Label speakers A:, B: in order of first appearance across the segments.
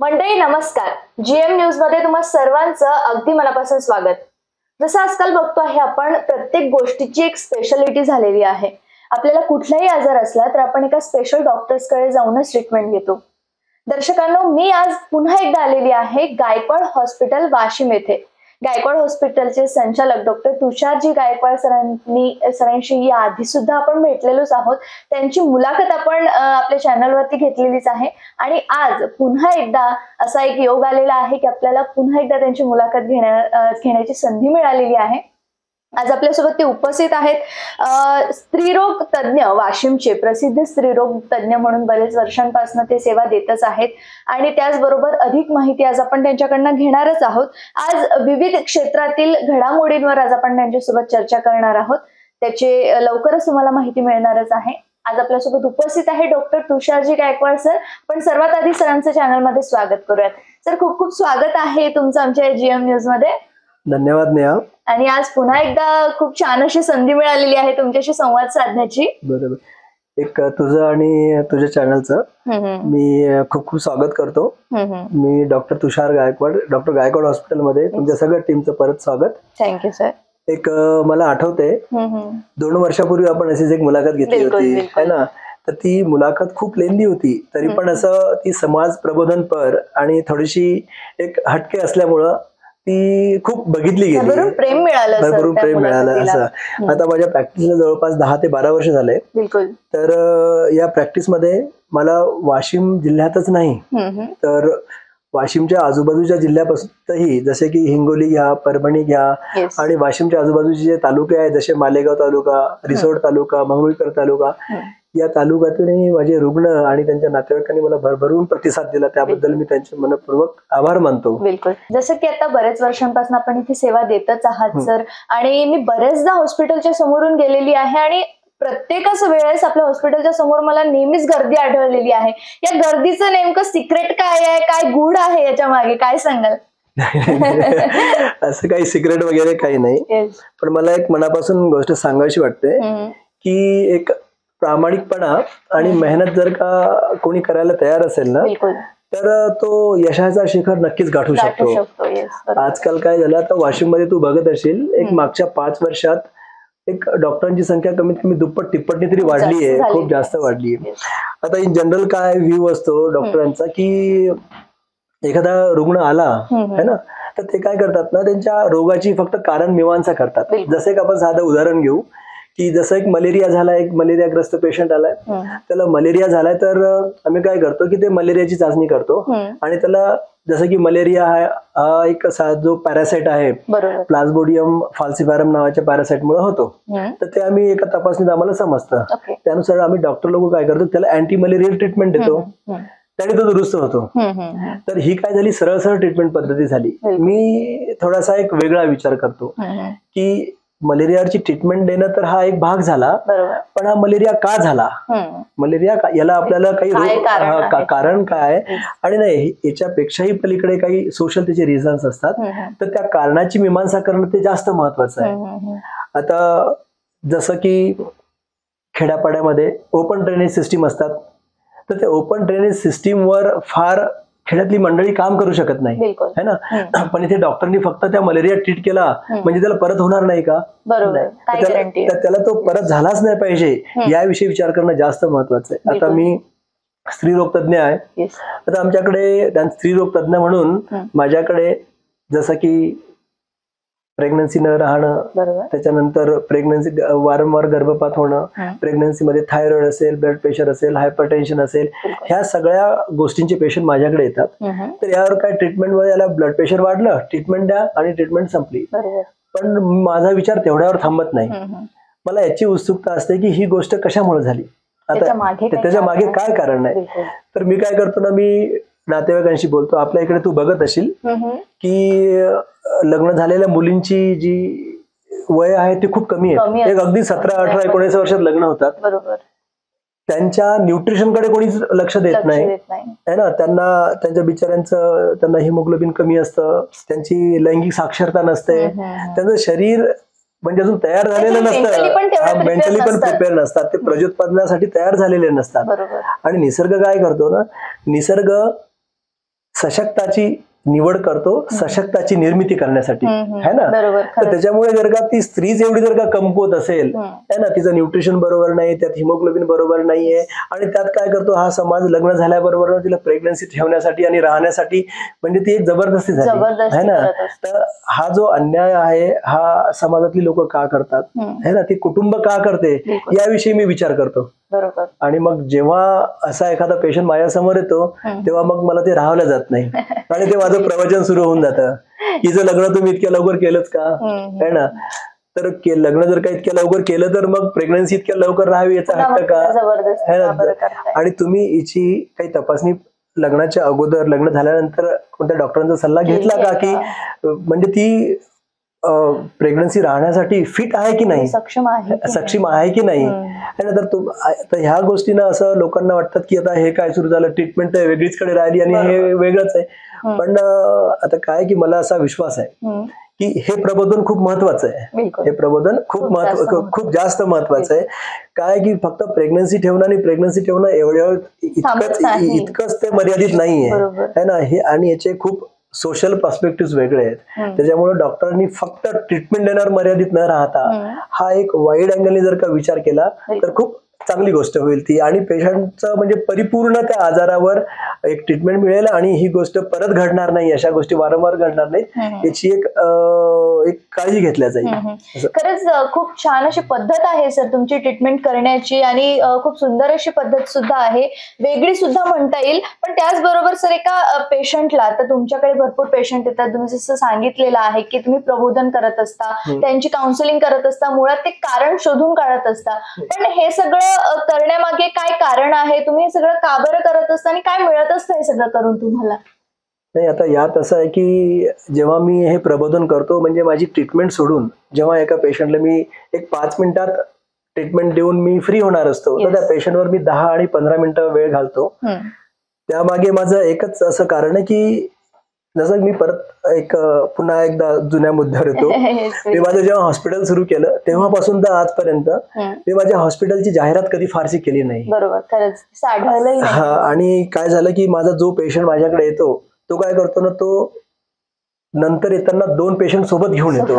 A: मंडळी नमस्कार. GM news मध्ये तुम्हा सर्वांचं अगदी मनापासून स्वागत. जसं आजकाल बघतो आहे आपण, प्रत्येक गोष्टीची एक स्पेशालिटी झालेली आहे. आपल्याला कुठलाही आजार असला तर आपण एका स्पेशल डॉक्टर्सकडे जाऊनच ट्रीटमेंट घेतो. दर्शकांनो, मी आज पुन्हा एकदा आलेली आहे गायकवाड हॉस्पिटल वाशिम येथे. गायकवाड हॉस्पिटलचे संचालक डॉक्टर तुषारजी गायकवाड सरांशी या आधी सुद्धा आपण भेटलेलोच आहोत. त्यांची मुलाखत आपण आपल्या चॅनलवरती घेतलेलीच आहे आणि आज पुन्हा एकदा असा एक योग आलेला आहे की आपल्याला पुन्हा एकदा त्यांची मुलाखत घेण्याची संधी मिळालेली आहे. आज आपल्यासोबत ते उपस्थित आहेत. स्त्रीरोग तज्ञ, वाशिमचे प्रसिद्ध स्त्रीरोग तज्ञ म्हणून बरेच वर्षांपासून ते सेवा देतच आहेत आणि त्याचबरोबर अधिक माहिती आज आपण त्यांच्याकडनं घेणारच आहोत. आज विविध क्षेत्रातील घडामोडींवर आज आपण त्यांच्यासोबत चर्चा करणार आहोत. त्याचे लवकरच तुम्हाला माहिती मिळणारच आहे. आज आपल्यासोबत उपस्थित आहे डॉक्टर तुषारजी गायकवाड सर. पण सर्वात आधी सरांचं चॅनलमध्ये स्वागत करूयात. सर, खूप खूप स्वागत आहे तुमचं आमच्या जीएम न्यूज मध्ये.
B: धन्यवाद नेहा.
A: आणि आज पुन्हा एकदा खूप छान अशी संधी मिळालेली आहे तुमच्याशी संवाद साधण्याची.
B: बरोबर. एक तुझं आणि तुझ्या चॅनलचं मी खूप खूप स्वागत करतो. मी डॉक्टर तुषार गायकवाड, डॉक्टर गायकवाड हॉस्पिटलमध्ये तुमच्या सगळ्या टीमचं परत स्वागत.
A: Thank you sir.
B: एक मला आठवते 2 वर्षापूर्वी आपण अशीच एक मुलाखत घेतली होती है ना. तर ती मुलाखत खूप लेंदी होती, तरी पण असं ती समाज प्रबोधनपर आणि थोडीशी एक हटके असल्यामुळं ती खूप बघितली गेली.
A: भरपूर प्रेम मिळालं
B: असं. आता माझ्या प्रॅक्टिसला जवळपास 10 ते 12 वर्ष झाले. तर या प्रॅक्टिस मध्ये मला वाशिम जिल्ह्यातच नाही तर वाशिमच्या आजूबाजूच्या जिल्ह्यापासूनही, जसे की हिंगोली घ्या, परभणी घ्या आणि वाशिमच्या आजूबाजूचे जे तालुके आहेत जसे मालेगाव तालुका, रिसोड तालुका, मंगरुळपीर तालुका, या तालुक्यातूनही माझे रुग्ण आणि त्यांच्या नातेवाईकांनी मला भरभरून प्रतिसाद दिला. त्याबद्दल मी त्यांचे मनपूर्वक आभार मानतो.
A: बिलकुल. जसं की आता बऱ्याच वर्षांपासून आपण इथे सेवा देतच आहात सर, आणि मी बरेचदा हॉस्पिटलच्या समोरून गेलेली आहे आणि प्रत्येकच वेळेस आपल्या हॉस्पिटलच्या समोर मला नेहमीच गर्दी आढळलेली आहे. या गर्दीचं नेमकं सिक्रेट काय आहे, काय गूढ आहे याच्या मागे, काय सांगाल?
B: असं काही सिक्रेट वगैरे काही नाही, पण मला एक मनापासून गोष्ट सांगायची वाटते की एक प्रामाणिकपणा आणि मेहनत जर का कोणी करायला तयार असेल ना, तर तो यशाचा शिखर नक्कीच गाठू शकतो. आजकाल काय झालं, आता वाशिम मध्ये तू बघत असेल, एक मागच्या 5 वर्षात एक डॉक्टरांची संख्या कमीत कमी दुप्पट तिप्पटने तरी वाढली आहे, खूप जास्त वाढली आहे. आता इन जनरल काय व्ह्यू असतो डॉक्टरांचा की एखादा रुग्ण आला है ना, तर ते काय करतात ना, त्यांच्या रोगाची फक्त कारण मीमांसा करतात. जसं एक आपण साधं उदाहरण घेऊ की जसं एक मलेरिया झाला, एक मलेरियाग्रस्त पेशंट आलाय, त्याला मलेरिया झालाय, तर आम्ही काय करतो की ते मलेरियाची चाचणी करतो आणि त्याला, जसं की मलेरिया हा एक जो पॅरासाइट आहे, प्लाझ्मोडियम फाल्सिफॅरम नावाच्या पॅरासाइट मुळे होतो, तर ते आम्ही एका तपासणीत आम्हाला समजतं. त्यानुसार आम्ही डॉक्टर लोक काय करतो, त्याला अँटी मलेरियल ट्रीटमेंट देतो, त्याने तो दुरुस्त होतो. तर ही काय झाली, सरळ सरळ ट्रीटमेंट पद्धती झाली. मी थोडासा एक वेगळा विचार करतो की मलेरियाची ट्रीटमेंट देणं तर हा एक भाग झाला, पण हा मलेरिया का झाला, मलेरिया याला आपल्याला काही कारण काय, आणि नाही याच्यापेक्षाही पलीकडे काही सोशल त्याचे रिझन्स असतात, तर त्या कारणाची मीमांसा करणं ते जास्त महत्वाचं आहे. आता जसं की खेड्यापाड्यामध्ये ओपन ड्रेनेज सिस्टीम असतात, तर ते ओपन ड्रेनेज सिस्टीमवर फार खेड्यातली मंडळी काम करू शकत नाही है ना, पण इथे डॉक्टरनी फक्त त्या मलेरिया ट्रीट केला म्हणजे त्याला परत होणार नाही का, त्याला तो परत झालाच नाही पाहिजे याविषयी विचार करणं जास्त महत्वाचं आहे. आता मी स्त्रीरोग तज्ञ आहे, आता आमच्याकडे स्त्रीरोग तज्ञ म्हणून माझ्याकडे जसं की प्रेग्नन्सी न राहणं, त्याच्यानंतर प्रेग्नन्सी वारंवार गर्भपात होणं, प्रेग्नन्सी मध्ये थायरॉइड असेल, ब्लड प्रेशर असेल, हायपरटेन्शन असेल, ह्या सगळ्या गोष्टींचे पेशंट माझ्याकडे येतात. तर यावर काय ट्रीटमेंट मध्ये याला ब्लड प्रेशर वाढलं, ट्रीटमेंट द्या आणि ट्रीटमेंट संपली. पण माझा विचार तेवढ्यावर थांबत नाही. मला याची उत्सुकता असते की ही गोष्ट कशामुळे झाली, आता त्याच्या मागे काय कारण आहे. तर मी काय करतो ना, मी नातेवाईकांशी बोलतो. आपल्या इकडे तू बघत असेल की लग्न झालेल्या मुलींची जी वय आहे ती खूप कमी आहे. एक अगदी 17, 18, 19 वर्षात लग्न होतात. त्यांच्या न्यूट्रिशनकडे कोणीच लक्ष देत नाही है ना. त्यांच्या बिचाऱ्यांचं त्यांना हिमोग्लोबिन कमी असतं, त्यांची लैंगिक साक्षरता नसते, त्यांचं शरीर म्हणजे अजून तयार झालेलं नसतं, मेंटली पण प्रिपेअर नसतात, ते प्रजोत्पादनासाठी तयार झालेले नसतात. आणि निसर्ग काय करतो ना, निसर्ग सशक्ताची निवड करतो, सशक्ताची निर्मिती करण्यासाठी, है ना. तर त्याच्यामुळे जर का ती स्त्रीच एवढी जर का कमकुवत असेल, है ना, तिचं न्यूट्रिशन बरोबर नाही, त्यात हिमोग्लोबिन बरोबर नाहीये, आणि त्यात काय करतो हा समाज लग्न झाल्याबरोबर तिला प्रेग्नन्सी ठेवण्यासाठी आणि राहण्यासाठी म्हणजे ती एक जबरदस्ती झाली, है ना. तर हा जो अन्याय आहे हा समाजातली लोक का करतात, है ना, ती कुटुंब का करते, याविषयी मी विचार करतो. आणि मग जेव्हा असा एखादा पेशंट माझ्यासमोर येतो तेव्हा मग मला ते राहवलं जात नाही आणि ते माझं प्रवचन सुरू होऊन जातं की जर लग्न तुम्ही इतक्या लवकर केलंच का, है ना. तर लग्न जर का इतक्या लवकर केलं तर मग प्रेग्नन्सी इतक्या लवकर राहावी याचा हट्ट का, है ना. आणि तुम्ही हिची काही तपासणी लग्नाच्या अगोदर लग्न झाल्यानंतर कोणत्या डॉक्टरांचा सल्ला घेतला का की म्हणजे ती प्रेग्नन्सी राहण्यासाठी फिट आहे की नाही, सक्षम आहे की नाही, है ना. तर ह्या गोष्टीनं असं लोकांना वाटतात की आता हे काय सुरू झालं, ट्रीटमेंट तर वेगळीच कडे राहिली आणि हे वेगळंच आहे. पण आता काय की मला असा विश्वास आहे की हे प्रबोधन खूप महत्वाचं आहे, हे प्रबोधन खूप जास्त महत्वाचं आहे. काय की फक्त प्रेग्नन्सी ठेवणं आणि प्रेग्नन्सी ठेवणं एवढं इतकंच ते मर्यादित नाहीये, है ना. हे आणि याचे खूप सोशल पर्स्पेक्टिव्ह वेगळे आहेत. त्याच्यामुळे डॉक्टरांनी फक्त ट्रीटमेंट देण्यावर मर्यादित न राहता हा एक वाईड अँगलने जर का विचार केला तर खूप चांगली गोष्ट होईल ती, आणि पेशंटचं म्हणजे परिपूर्ण त्या आजारावर एक ट्रीटमेंट मिळेल आणि ही गोष्ट परत घडणार नाही, अशा गोष्टी वारंवार घडणार नाहीत याची एक काळजी घेतल्या जाईल.
A: खरंच खूप छान अशी पद्धत आहे सर तुमची ट्रीटमेंट करण्याची, आणि खूप सुंदर अशी पद्धत सुद्धा आहे, वेगळी सुद्धा म्हणता येईल. पण त्याचबरोबर सर एका पेशंटला, तर तुमच्याकडे भरपूर पेशंट येतात, तुम्ही जसं सांगितलेलं आहे की तुम्ही प्रबोधन करत असता, त्यांची काउन्सिलिंग करत असता, मुळात ते कारण शोधून काढत असता. पण हे सगळं करण्यामागे काय कारण आहे, तुम्ही हे सगळं का बरं करत असता आणि काय मिळत असतं हे सगळं करून तुम्हाला?
B: नाही, आता यात असं आहे की जेव्हा मी हे प्रबोधन करतो म्हणजे माझी ट्रीटमेंट सोडून जेव्हा एका पेशंटला मी एक 5 मिनिटात ट्रीटमेंट देऊन मी फ्री होणार असतो, तर त्या पेशंटवर मी 10 आणि 15 मिनिटं वेळ घालतो. त्यामागे माझं एकच असं कारण आहे की जसं मी परत पुन्हा एकदा जुन्या मुद्द्यावर येतो. मी माझं जेव्हा हॉस्पिटल सुरू केलं तेव्हापासून तर आजपर्यंत मी माझ्या हॉस्पिटलची जाहिरात कधी फारशी केली नाही. आणि काय झालं की माझा जो पेशंट माझ्याकडे येतो तो काय करतो ना, तो नंतर येताना 2 पेशंट सोबत घेऊन येतो.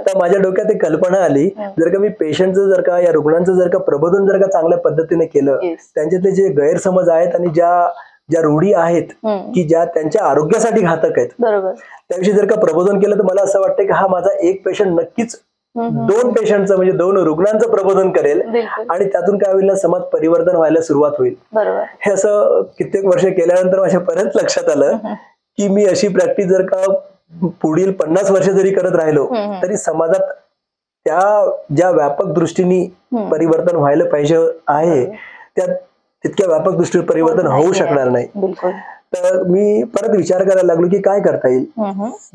B: तर माझ्या डोक्यात एक कल्पना आली, जर का मी पेशंटचं जर का या रुग्णांचं जर का प्रबोधन जर का चांगल्या पद्धतीने केलं, त्यांच्यातले जे गैरसमज आहेत आणि ज्या रूढी आहेत की ज्या त्यांच्या आरोग्यासाठी घातक आहेत त्याविषयी जर का प्रबोधन केलं तर मला असं वाटतं की हा माझा एक पेशंट नक्कीच 2 पेशंटचं म्हणजे 2 रुग्णांचं प्रबोधन करेल आणि त्यातून काय होईल ना, समाज परिवर्तन व्हायला सुरुवात होईल. हे असं कित्येक वर्ष केल्यानंतर माझ्या परत लक्षात आलं की मी अशी प्रॅक्टिस जर का पुढील 50 वर्ष जरी करत राहिलो तरी समाजात त्या ज्या व्यापक दृष्टीने परिवर्तन व्हायला पाहिजे आहे त्या तितक्या व्यापक दृष्टीने परिवर्तन होऊ शकणार नाही. तर मी परत विचार करायला लागलो की काय करता येईल.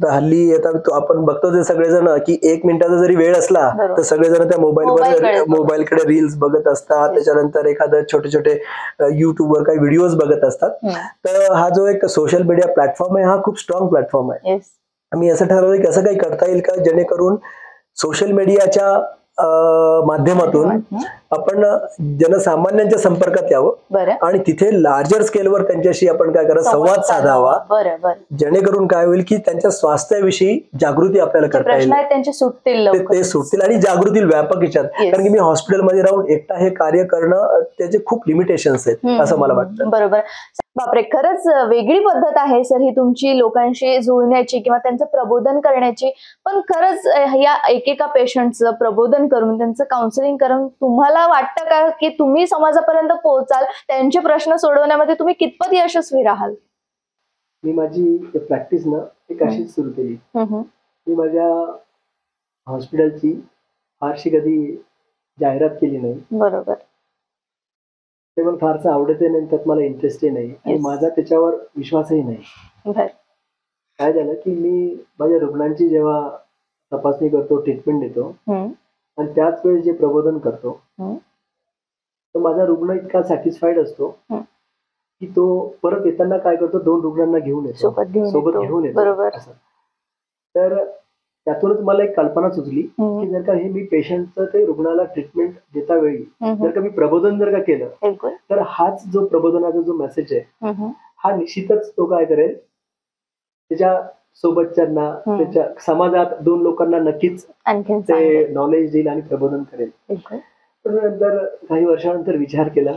B: तर हल्ली आता आपण बघतो जे सगळेजण की 1 मिनिटाचा जरी वेळ असला तर सगळेजण त्या मोबाईलकडे रील्स बघत असतात, त्याच्यानंतर एखादं छोटे युट्यूबवर काही व्हिडिओज बघत असतात. तर हा जो एक सोशल मीडिया प्लॅटफॉर्म आहे हा खूप स्ट्रॉंग प्लॅटफॉर्म आहे. मी असं ठरवलं की असं काही करता येईल का जेणेकरून सोशल मीडियाच्या माध्यमातून आपण जनसामान्यांच्या संपर्कात यावं आणि तिथे लार्जर स्केलवर त्यांच्याशी आपण काय करावं, संवाद साधावा, जेणेकरून काय होईल की त्यांच्या स्वास्थ्याविषयी जागृती आपल्याला करता येईल, ते सुटतील आणि जागृती व्यापक याच्यात. कारण की मी हॉस्पिटलमध्ये राहून एकटा हे कार्य करणं त्याचे खूप लिमिटेशन्स आहेत असं मला वाटतं.
A: बरोबर. बापरे, खरंच वेगळी पद्धत आहे सर ही तुमची लोकांशी जुळण्याची किंवा त्यांचं प्रबोधन करण्याची. पण खरंच या एकेका पेशंटचं प्रबोधन करून त्यांचं काउन्सिलिंग करून तुम्हाला वाटतं का की तुम्ही समाजापर्यंत पोहोचाल, त्यांचे प्रश्न सोडवण्यामध्ये तुम्ही कितपत यशस्वी राहाल?
B: मी माझी प्रॅक्टिस ना एक अशीच सुरू केली. मी माझ्या हॉस्पिटलची फारशी कधी जाहिरात केली नाही.
A: बरोबर.
B: ते मला फारसं आवडतही नाही, त्यात मला इंटरेस्टही नाही आणि माझा त्याच्यावर विश्वासही नाही. काय झालं की मी माझ्या रुग्णांची जेव्हा तपासणी करतो, ट्रीटमेंट देतो आणि त्याच वेळेस जे प्रबोधन करतो तर माझा रुग्ण इतका सॅटिस्फाईड असतो की तो परत येताना काय करतो, 2 रुग्णांना घेऊन येतो, सोबत घेऊन येतो. तर त्यातूनच मला एक कल्पना सुचली की जर का हे मी पेशंटचं ते रुग्णाला ट्रीटमेंट देता वेळी जर का मी प्रबोधन जर का केलं तर हाच जो प्रबोधनाचा जो मेसेज आहे हा निश्चितच तो काय करेल, त्याच्या सोबतच्यांना, त्याच्या समाजात 2 लोकांना नक्कीच ते नॉलेज देईल आणि प्रबोधन करेल. पण नंतर काही वर्षानंतर विचार केला,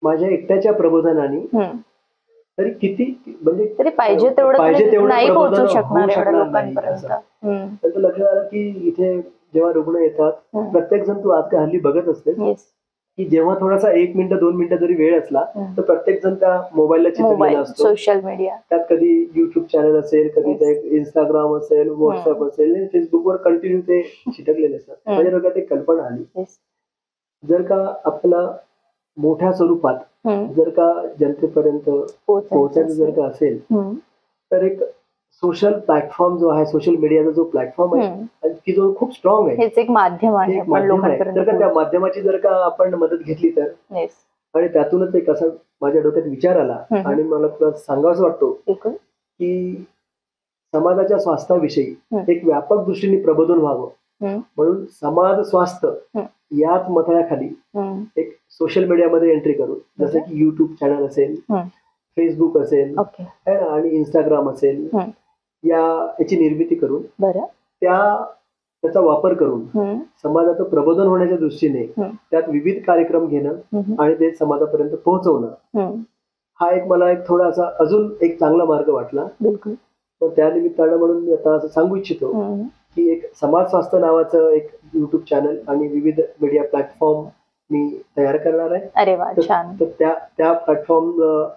B: माझ्या एकट्याच्या प्रबोधनाने तरी किती, म्हणजे
A: तरी पाहिजे तेवढं नाही पोहोचू शकणार एवढ्या लोकांपर्यंत.
B: नंतर लक्षात आलं की इथे जेव्हा रुग्ण येतात, प्रत्येक जण, तू आजकाल हल्ली बघत असते की जेव्हा थोडासा 1 मिनिट 2 मिनिटं जरी वेळ असला तर प्रत्येक जण त्या मोबाईलला चिटकलेला असतो.
A: सोशल मीडिया,
B: त्यात कधी युट्यूब चॅनल असेल, कधी ते इंस्टाग्राम असेल, व्हॉट्सअप असेल, फेसबुकवर कंटिन्यू ते चिटकलेले असतात. माझ्या डोक्यात एक कल्पना आली, जर का आपल्याला मोठ्या स्वरूपात जर का जनतेपर्यंत पोहोचायचं जर का असेल तर एक सोशल प्लॅटफॉर्म जो आहे, सोशल मीडियाचा जो प्लॅटफॉर्म आहे की जो खूप स्ट्रॉंग आहे,
A: हेच एक माध्यम आहे.
B: जर का त्या माध्यमाची जर का आपण मदत घेतली तर, आणि त्यातूनच एक असा माझ्या डोक्यात विचार आला आणि मला तुला सांगावंसं वाटतो की समाजाच्या स्वास्थ्याविषयी एक व्यापक दृष्टीने प्रबोधन व्हावं, म्हणून समाज स्वास्थ्य याच मथळ्याखाली एक सोशल मीडियामध्ये एंट्री करून, जसं की युट्यूब चॅनल असेल, फेसबुक असेल आणि इंस्टाग्राम असेल, याची निर्मिती करून त्याचा वापर करून समाजाचं प्रबोधन होण्याच्या दृष्टीने त्यात विविध कार्यक्रम घेणं आणि ते समाजापर्यंत पोहोचवणं, हा एक मला एक थोडासा अजून एक चांगला मार्ग वाटला. तर त्या निमित्तानं म्हणून मी आता असं सांगू इच्छितो की एक समाज स्वास्थ्य नावाचं एक युट्यूब चॅनल आणि विविध मीडिया प्लॅटफॉर्म मी तयार करणार आहे.
A: अरे वा, छान.
B: तर त्या प्लॅटफॉर्म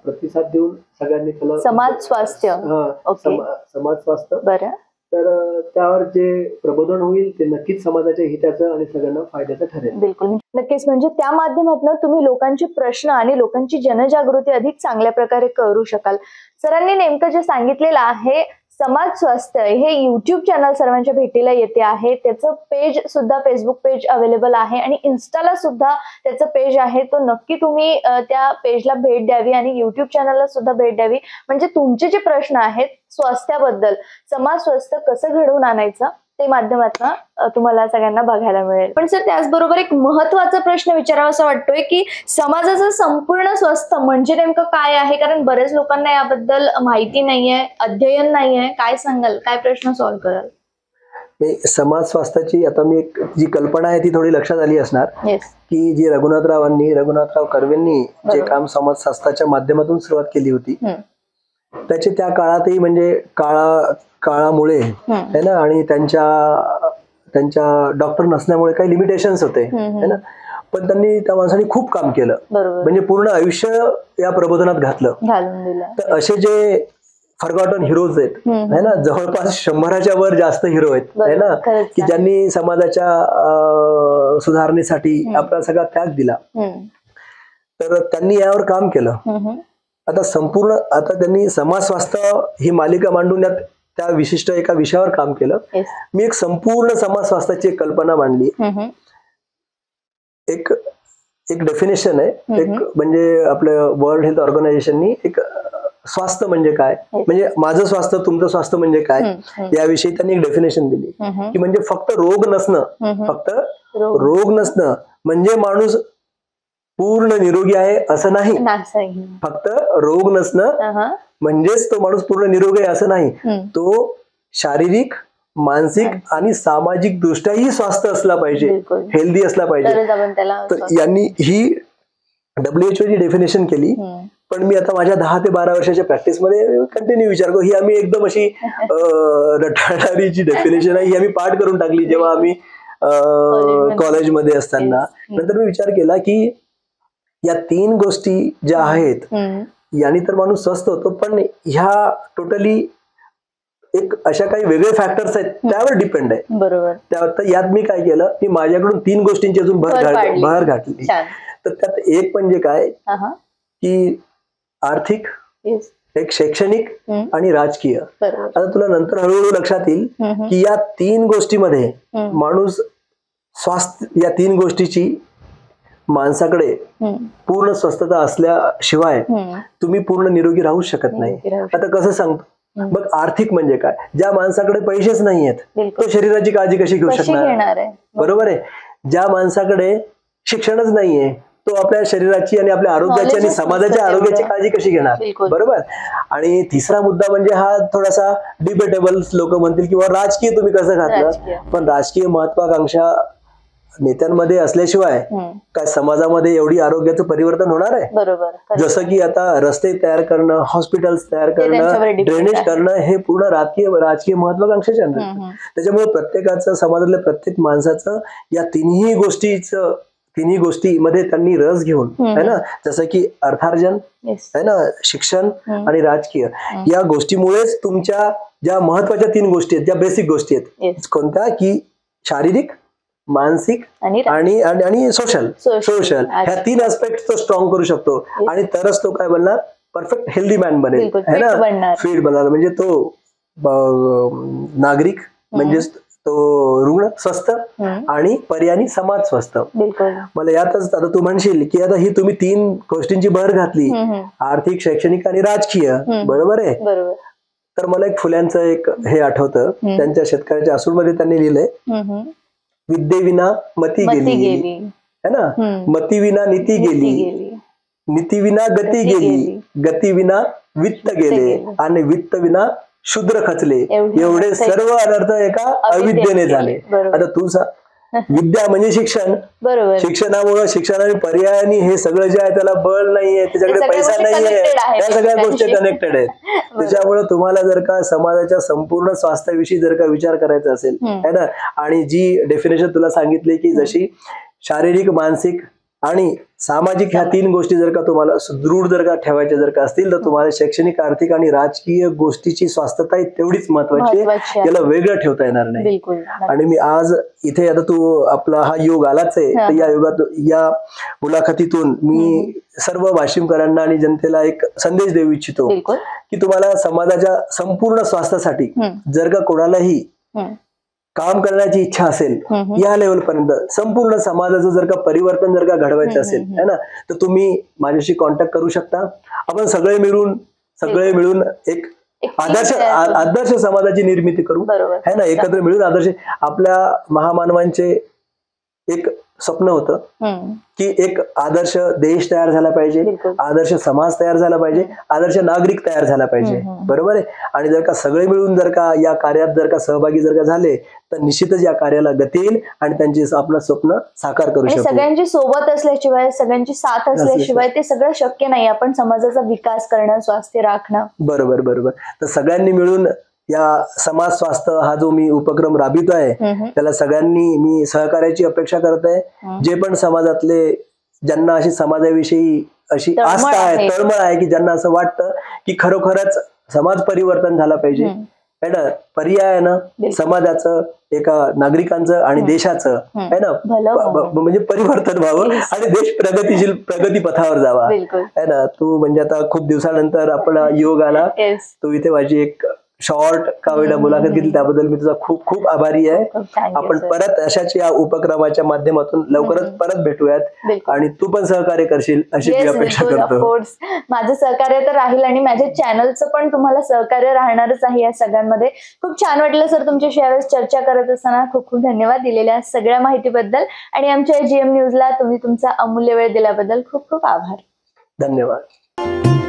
B: प्रतिसाद देऊन सगळ्यांनी त्याला
A: समाज स्वास्थ्य
B: बरं, तर त्यावर जे प्रबोधन होईल ते नक्कीच समाजाच्या हिताचं आणि सगळ्यांना फायद्याचं ठरेल.
A: बिलकुल, नक्कीच. म्हणजे त्या माध्यमातून तुम्ही लोकांचे प्रश्न आणि लोकांची जनजागृती अधिक चांगल्या प्रकारे करू शकाल. सरांनी नेमकं जे सांगितलेलं आहे, समाज स्वास्थ्य हे युट्यूब चॅनल सर्वांच्या भेटीला येते आहे. त्याचं पेज सुद्धा, फेसबुक पेज अवेलेबल आहे आणि इन्स्टाला सुद्धा त्याचं पेज आहे. तो नक्की तुम्ही त्या पेजला भेट द्यावी आणि युट्यूब चॅनलला सुद्धा भेट द्यावी. म्हणजे तुमचे जे प्रश्न आहेत स्वास्थ्याबद्दल, समाज स्वास्थ्य कसं घडवून आणायचं, ते माध्यमातून तुम्हाला सगळ्यांना बघायला मिळेल. पण सर, त्याचबरोबर एक महत्वाचा प्रश्न विचारावासा वाटतोय की समाजाचं संपूर्ण स्वास्थ्य म्हणजे नेमकं काय आहे? कारण बरेच लोकांना याबद्दल माहिती नाहीये, अध्ययन नाहीये. काय सांगाल, काय प्रश्न सॉल्व्ह कराल?
B: समाज स्वास्थ्याची आता मी जी कल्पना आहे ती थोडी लक्षात आली असणार की जी रघुनाथराव कर्वेंनी जे काम समाज स्वास्थ्याच्या माध्यमातून सुरुवात केली होती, त्याचे त्या काळातही म्हणजे काळामुळे है ना, आणि त्यांच्या डॉक्टर नसल्यामुळे काही लिमिटेशन्स होते है ना, पण त्यांनी त्या माणसाने खूप काम केलं, म्हणजे पूर्ण आयुष्य या प्रबोधनात घातलं. तर असे जे फॉरगॉटन हिरोज आहेत है ना, जवळपास 100च्या वर जास्त हिरो आहेत है ना, की ज्यांनी समाजाच्या सुधारणेसाठी आपला सगळा त्याग दिला. तर त्यांनी यावर काम केलं. आता त्यांनी समाज स्वास्थ्य ही मालिका मांडून त्या विशिष्ट एका विषयावर काम केलं. मी एक संपूर्ण समाज स्वास्थ्याची एक कल्पना मांडली. एक डेफिनेशन आहे, एक म्हणजे आपलं वर्ल्ड हेल्थ ऑर्गनायझेशननी एक स्वास्थ्य म्हणजे काय, म्हणजे माझं स्वास्थ्य तुमचं स्वास्थ्य म्हणजे काय, याविषयी त्यांनी एक डेफिनेशन दिली की म्हणजे फक्त रोग नसणं म्हणजे माणूस पूर्ण निरोगी आहे असं नाही. फक्त रोग नसणं म्हणजेच तो माणूस पूर्ण निरोगी आहे असं नाही. तो शारीरिक, मानसिक आणि सामाजिक दृष्ट्याही स्वास्थ्य असला पाहिजे, हेल्दी असला पाहिजे. तर यांनी ही WHO ची डेफिनेशन केली. पण मी आता माझ्या 10 ते 12 वर्षाच्या प्रॅक्टिसमध्ये कंटिन्यू विचार करतो, ही आम्ही एकदम अशी रटाळणारी जी डेफिनेशन आहे ही आम्ही पाठ करून टाकली जेव्हा आम्ही कॉलेजमध्ये असताना. नंतर मी विचार केला की या 3 गोष्टी ज्या आहेत यांनी तर माणूस स्वस्थ होतो, पण ह्या टोटली एक अशा काही वेगळे फॅक्टर्स आहेत त्यावर डिपेंड आहे. बरोबर. यात मी काय केलं की माझ्याकडून 3 गोष्टींची अजून भर घातली. तर त्यात एक म्हणजे काय की आर्थिक, एक शैक्षणिक आणि राजकीय. आता तुला नंतर हळूहळू लक्षात येईल की या 3 गोष्टीमध्ये माणूस स्वास्थ्य, या 3 गोष्टीची माणसाकडे पूर्ण स्वस्थता असल्याशिवाय तुम्ही पूर्ण निरोगी राहू शकत नाही. आता कसं सांगतो मग, आर्थिक म्हणजे काय, ज्या माणसाकडे पैसेच नाहीयेत तो शरीराची काळजी कशी घेऊ शकणार, बरोबर आहे. ज्या माणसाकडे शिक्षणच नाहीये तो आपल्या शरीराची आणि आपल्या आरोग्याची आणि समाजाच्या आरोग्याची काळजी कशी घेणार, बरोबर. आणि तिसरा मुद्दा म्हणजे हा थोडासा डिबेटेबल, लोक म्हणतील किंवा राजकीय तुम्ही कसं घातलं, पण राजकीय महत्वाकांक्षा नेत्यांमध्ये असल्याशिवाय काय समाजामध्ये एवढी आरोग्याचं परिवर्तन होणार आहे?
A: बरोबर.
B: जसं की आता रस्ते तयार करणं, हॉस्पिटल्स तयार करणं, ड्रेनेज करणं, हे पूर्ण राजकीय महत्वाकांक्षाचे आहे. त्याच्यामुळे प्रत्येकाचं, समाजातल्या प्रत्येक माणसाचं या तिन्ही गोष्टीमध्ये त्यांनी रस घेऊन, है ना, जसं की अर्थार्जन, है ना, शिक्षण आणि राजकीय, या गोष्टीमुळेच तुमच्या ज्या महत्वाच्या 3 गोष्टी आहेत, ज्या बेसिक गोष्टी आहेत, कोणत्या की शारीरिक, मानसिक आणि सोशल, ह्या 3 ऍस्पेक्ट तो स्ट्रॉंग करू शकतो. आणि तरच तो काय बनणार, परफेक्ट हेल्दी मॅन बनेल, है ना, फिट बनणार. म्हणजे तो नागरिक, म्हणजेच तो रुग्ण स्वस्थ आणि पर्यायी समाज स्वस्थ. मला यातच आता तू म्हणशील की आता ही तुम्ही 3 गोष्टींची भर घातली, आर्थिक, शैक्षणिक आणि राजकीय, बरोबर आहे. तर मला एक फुल्यांचं एक हे आठवतं, त्यांच्या शेतकऱ्याच्या असूडमध्ये त्यांनी लिहिलंय, विद्येविना मती गेली, है ना, मतीविना नीती गेली, नीतीविना गती गेली, गतीविना वित्त गेले, आणि वित्त विना शूद्र खचले, एवढे सर्व अनर्थ एका अविद्येने झाले. आता तू विद्या म्हणजे शिक्षण, शिक्षणामुळे, शिक्षणाने पर्यायाने हे सगळं जे आहे त्याला बळ नाहीये, त्याच्याकडे पैसा नाहीये, या सगळ्या गोष्टी कनेक्टेड आहेत. त्याच्यामुळे तुम्हाला जर का समाजाच्या संपूर्ण स्वास्थ्याविषयी जर का विचार करायचा असेल, है ना, आणि जी डेफिनेशन तुला सांगितली की जशी शारीरिक, मानसिक आणि सामाजिक ह्या 3 गोष्टी जर का तुम्हाला सुदृढ जर का ठेवायच्या जर का असतील, तर तुम्हाला शैक्षणिक, आर्थिक आणि राजकीय गोष्टीची स्वास्थ्यता तेवढीच महत्वाची आहे, याला वेगळं ठेवता येणार नाही. आणि मी आज इथे, आता तू आपला हा योग आलाच आहे, तर या योगात, या मुलाखतीतून मी सर्व वाशिमकरांना आणि जनतेला एक संदेश देऊ इच्छितो की तुम्हाला समाजाच्या संपूर्ण स्वास्थ्यासाठी जर का कोणालाही काम करण्याची इच्छा असेल, या लेवल पर्यंत संपूर्ण समाजाचं जर का परिवर्तन जर का घडवायचं असेल, है ना, तर तुम्ही माझ्याशी कॉन्टॅक्ट करू शकता. आपण सगळे मिळून एक आदर्श समाजाची निर्मिती करू, है ना, एकत्र मिळून आदर्श. आपल्या महामानवांचे एक स्वप्न होतं की एक आदर्श देश तयार झाला पाहिजे, आदर्श समाज तयार झाला पाहिजे, आदर्श नागरिक तयार झाला पाहिजे, बरोबर आहे. आणि जर का सगळे मिळून जर का या कार्यात जर का सहभागी जर का झाले, तर निश्चितच या कार्याला गती येईल आणि त्यांची आपलं स्वप्न साकार करू शकतो.
A: सगळ्यांची सोबत असल्याशिवाय, सगळ्यांची साथ असल्याशिवाय ते सगळं शक्य नाही. आपण समाजाचा विकास करणं, स्वास्थ्य राखणं.
B: बरोबर. तर सगळ्यांनी मिळून या समाज स्वास्थ्य हा जो मी उपक्रम राबवितो आहे, त्याला सगळ्यांनी मी सहकार्याची अपेक्षा करत आहे. जे पण समाजातले, ज्यांना अशी समाजाविषयी अशी आस्था आहे, तळमळ आहे, की ज्यांना असं वाटतं की खरोखरच समाज परिवर्तन झाला पाहिजे, पर्यायानं समाजाचं, एका नागरिकांचं आणि देशाचं, है ना, म्हणजे परिवर्तन व्हावं आणि देश प्रगती पथावर जावा, है ना. तू म्हणजे आता खूप दिवसानंतर आपला योग आला, तू इथे माझी एक शॉर्ट का वेळा मुलाखत घेतली, त्याबद्दल मी तुझा खूप खूप आभारी आहे. आपण परत अशाच या उपक्रमाच्या माध्यमातून लवकरच परत भेटूयात आणि तू पण सहकार्य करशील अशी मी अपेक्षा करतो.
A: माझं सहकार्य तर राहील आणि माझ्या चॅनलचं पण तुम्हाला सहकार्य राहणारच आहे या सगळ्यांमध्ये. खूप छान वाटलं सर तुमच्याशी यावेळेस चर्चा करत असताना. खूप खूप धन्यवाद दिलेल्या सगळ्या माहितीबद्दल आणि आमच्या GM न्यूजला तुम्ही तुमचा अमूल्य वेळ दिल्याबद्दल खूप खूप आभार.
B: धन्यवाद.